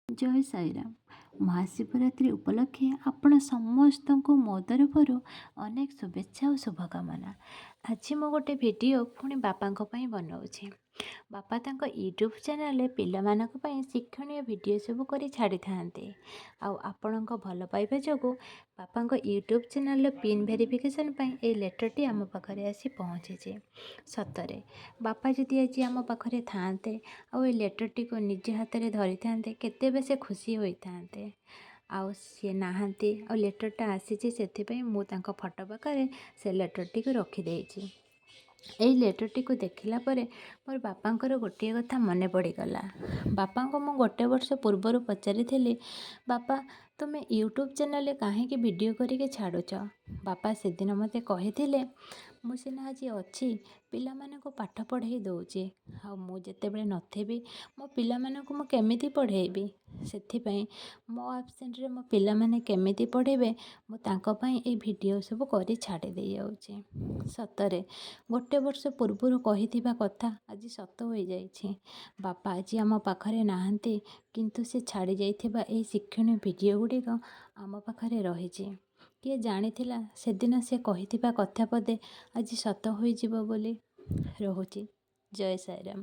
ଜୟ ସାଇରାମ। ମହାଶିବରାତ୍ରି ଉପଲକ୍ଷେ ଆପଣ ସମସ୍ତଙ୍କୁ ମୋ ତରଫରୁ ଅନେକ ଶୁଭେଚ୍ଛା ଓ ଶୁଭକାମନା। ଆଜି ମୁଁ ଗୋଟେ ଭିଡ଼ିଓ ପୁଣି ବାପାଙ୍କ ପାଇଁ ବନାଉଛି। ବାପା ତାଙ୍କ ୟୁଟ୍ୟୁବ୍ ଚ୍ୟାନେଲରେ ପିଲାମାନଙ୍କ ପାଇଁ ଶିକ୍ଷଣୀୟ ଭିଡ଼ିଓ ସବୁ କରି ଛାଡ଼ିଥାନ୍ତି। ଆଉ ଆପଣଙ୍କ ଭଲ ପାଇବା ଯୋଗୁଁ ବାପାଙ୍କ ୟୁଟ୍ୟୁବ୍ ଚ୍ୟାନେଲର ପିନ୍ ଭେରିଫିକେସନ୍ ପାଇଁ ଏଇ ଲେଟରଟି ଆମ ପାଖରେ ଆସି ପହଞ୍ଚିଛି। ସତରେ ବାପା ଯଦି ଆଜି ଆମ ପାଖରେ ଥାଆନ୍ତେ ଆଉ ଏ ଲେଟରଟିକୁ ନିଜ ହାତରେ ଧରିଥାନ୍ତେ କେତେ ସେ ଖୁସି ହୋଇଥାନ୍ତେ। ଆଉ ସିଏ ନାହାନ୍ତି, ଆଉ ଲେଟରଟା ଆସିଛି, ସେଥିପାଇଁ ମୁଁ ତାଙ୍କ ଫଟୋ ପାଖରେ ସେ ଲେଟରଟିକୁ ରଖିଦେଇଛି। ଏଇ ଲେଟରଟିକୁ ଦେଖିଲା ପରେ ମୋର ବାପାଙ୍କର ଗୋଟିଏ କଥା ମନେ ପଡ଼ିଗଲା। ବାପାଙ୍କୁ ମୁଁ ଗୋଟେ ବର୍ଷ ପୂର୍ବରୁ ପଚାରିଥିଲି, ବାପା ତୁମେ ୟୁଟ୍ୟୁବ୍ ଚ୍ୟାନେଲରେ କାହିଁକି ଭିଡ଼ିଓ କରିକି ଛାଡ଼ୁଛ? ବାପା ସେଦିନ ମୋତେ କହିଥିଲେ, ମୁଁ ସିନା ଆଜି ଅଛି ପିଲାମାନଙ୍କୁ ପାଠ ପଢ଼େଇ ଦେଉଛି, ଆଉ ମୁଁ ଯେତେବେଳେ ନଥିବି ମୋ ପିଲାମାନଙ୍କୁ ମୁଁ କେମିତି ପଢ଼େଇବି? ସେଥିପାଇଁ ମୋ ଆବସେଣ୍ଟରେ ମୋ ପିଲାମାନେ କେମିତି ପଢ଼ିବେ, ମୁଁ ତାଙ୍କ ପାଇଁ ଏଇ ଭିଡ଼ିଓ ସବୁ କରି ଛାଡ଼ି ଦେଇଯାଉଛି। ସତରେ ଗୋଟେ ବର୍ଷ ପୂର୍ବରୁ କହିଥିବା କଥା ଆଜି ସତ ହୋଇଯାଇଛି। ବାପା ଆଜି ଆମ ପାଖରେ ନାହାନ୍ତି, କିନ୍ତୁ ସେ ଛାଡ଼ି ଯାଇଥିବା ଏଇ ଶିକ୍ଷଣୀୟ ଭିଡ଼ିଓ ଗୁଡ଼ିକ ଆମ ପାଖରେ ରହିଛି। କିଏ ଜାଣିଥିଲା ସେଦିନ ସେ କହିଥିବା କଥା ପଦେ ଆଜି ସତ ହୋଇଯିବ ବୋଲି। ରହୁଛି। ଜୟ ସାଇରାମ।